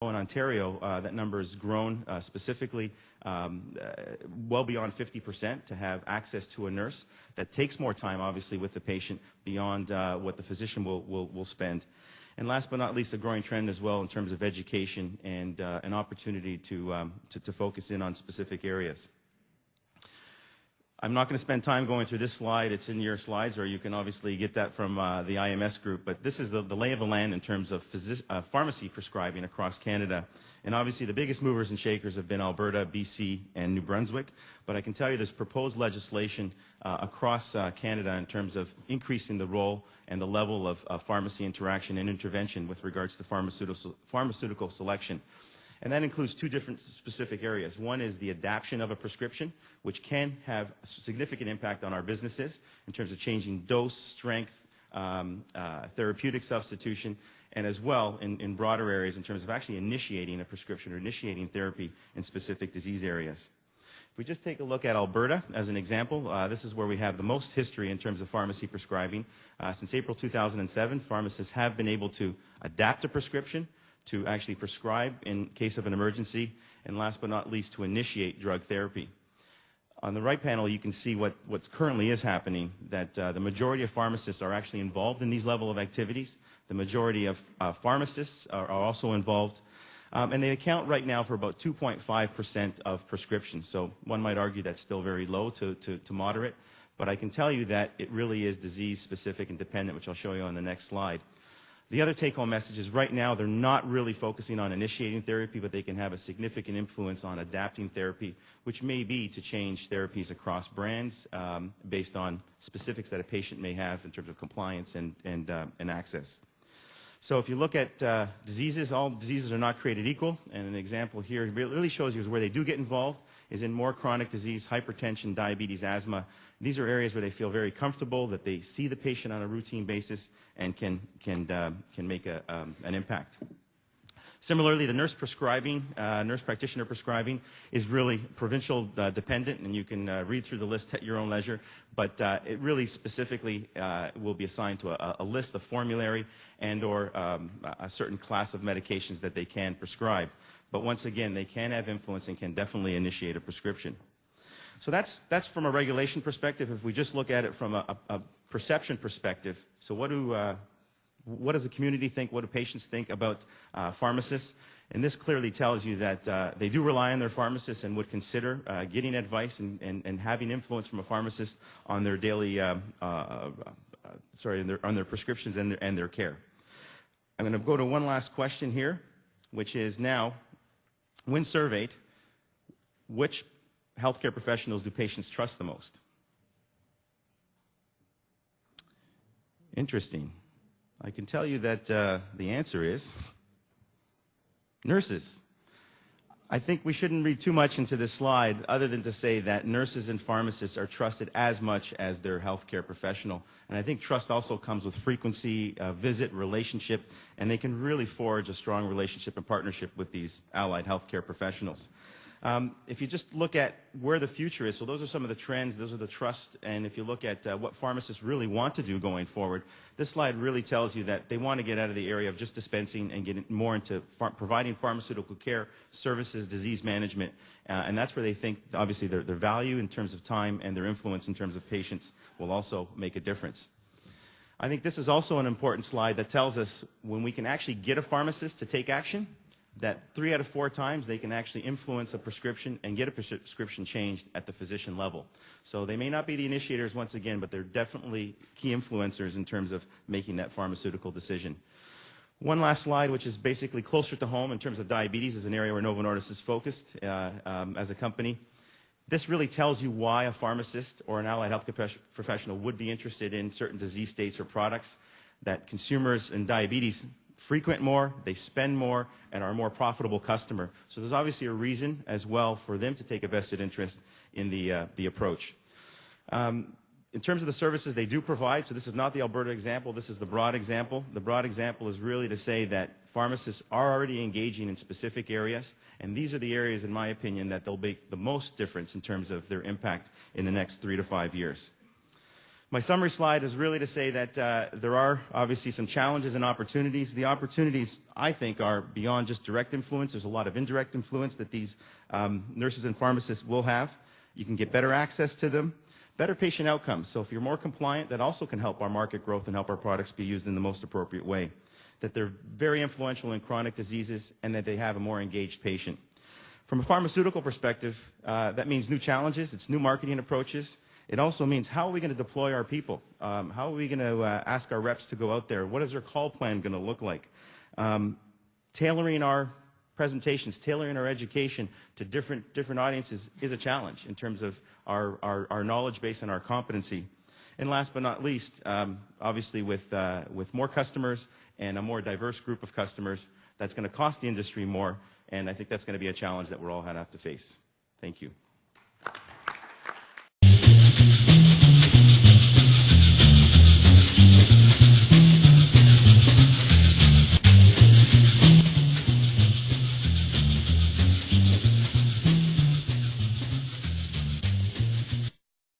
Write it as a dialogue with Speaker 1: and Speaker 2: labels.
Speaker 1: In Ontario, that number has grown specifically well beyond 50% to have access to a nurse. That takes more time, obviously, with the patient beyond what the physician will spend. And last but not least, a growing trend as well in terms of education and an opportunity to focus in on specific areas. I'm not going to spend time going through this slide. It's in your slides, or you can obviously get that from the IMS group. But this is the lay of the land in terms of pharmacy prescribing across Canada. And obviously the biggest movers and shakers have been Alberta, BC, and New Brunswick. But I can tell you there's proposed legislation across Canada in terms of increasing the role and the level of pharmacy interaction and intervention with regards to pharmaceutical selection. And that includes two different specific areas. One is the adaptation of a prescription, which can have a significant impact on our businesses in terms of changing dose, strength, therapeutic substitution, and as well in broader areas in terms of actually initiating a prescription or initiating therapy in specific disease areas. If we just take a look at Alberta as an example, this is where we have the most history in terms of pharmacy prescribing. Since April 2007, pharmacists have been able to adapt a prescription to actually prescribe in case of an emergency, and last but not least, to initiate drug therapy. On the right panel, you can see what currently is happening, that the majority of pharmacists are actually involved in these level of activities. The majority of pharmacists are also involved, and they account right now for about 2.5% of prescriptions. So one might argue that's still very low to moderate, but I can tell you that it really is disease-specific and dependent, which I'll show you on the next slide. The other take-home message is right now they're not really focusing on initiating therapy, but they can have a significant influence on adapting therapy, which may be to change therapies across brands based on specifics that a patient may have in terms of compliance and access. So if you look at diseases, all diseases are not created equal, and an example here really shows you where they do get involved is in more chronic disease, hypertension, diabetes, asthma. These are areas where they feel very comfortable, that they see the patient on a routine basis and can make an impact. Similarly, the nurse practitioner prescribing is really provincial dependent, and you can read through the list at your own leisure, but it really specifically will be assigned to a list, a formulary, and or a certain class of medications that they can prescribe. But once again, they can have influence and can definitely initiate a prescription. So that's from a regulation perspective. If we just look at it from a perception perspective, so what does the community think, what do patients think about pharmacists? And this clearly tells you that they do rely on their pharmacists and would consider getting advice and having influence from a pharmacist on their daily, on their prescriptions and their care. I'm going to go to one last question here, which is now, when surveyed, which healthcare professionals do patients trust the most? Interesting. I can tell you that the answer is nurses. I think we shouldn't read too much into this slide other than to say that nurses and pharmacists are trusted as much as their healthcare professional. And I think trust also comes with frequency, visit, relationship, and they can really forge a strong relationship and partnership with these allied healthcare professionals. If you just look at where the future is, so those are some of the trends, those are the trust, and if you look at what pharmacists really want to do going forward, this slide really tells you that they want to get out of the area of just dispensing and get more into providing pharmaceutical care, services, disease management, and that's where they think, obviously, their value in terms of time and their influence in terms of patients will also make a difference. I think this is also an important slide that tells us when we can actually get a pharmacist to take action, that 3 out of 4 times they can actually influence a prescription and get a prescription changed at the physician level. So they may not be the initiators once again, but they're definitely key influencers in terms of making that pharmaceutical decision. One last slide, which is basically closer to home in terms of diabetes, is an area where Novo Nordisk is focused as a company. This really tells you why a pharmacist or an allied health professional would be interested in certain disease states or products, that consumers in diabetes frequent more, they spend more, and are a more profitable customer. So there's obviously a reason as well for them to take a vested interest in the approach. In terms of the services they do provide, so this is not the Alberta example, this is the broad example. The broad example is really to say that pharmacists are already engaging in specific areas, and these are the areas, in my opinion, that they'll make the most difference in terms of their impact in the next 3 to 5 years. My summary slide is really to say that there are obviously some challenges and opportunities. The opportunities, I think, are beyond just direct influence. There's a lot of indirect influence that these nurses and pharmacists will have. You can get better access to them, better patient outcomes. So if you're more compliant, that also can help our market growth and help our products be used in the most appropriate way. That they're very influential in chronic diseases and that they have a more engaged patient. From a pharmaceutical perspective, that means new challenges. It's new marketing approaches. It also means how are we going to deploy our people? How are we going to ask our reps to go out there? What is our call plan going to look like? Tailoring our presentations, tailoring our education to different audiences is a challenge in terms of our knowledge base and our competency. And last but not least, obviously with more customers and a more diverse group of customers, that's going to cost the industry more, and I think that's going to be a challenge that we're all going to have to face. Thank you.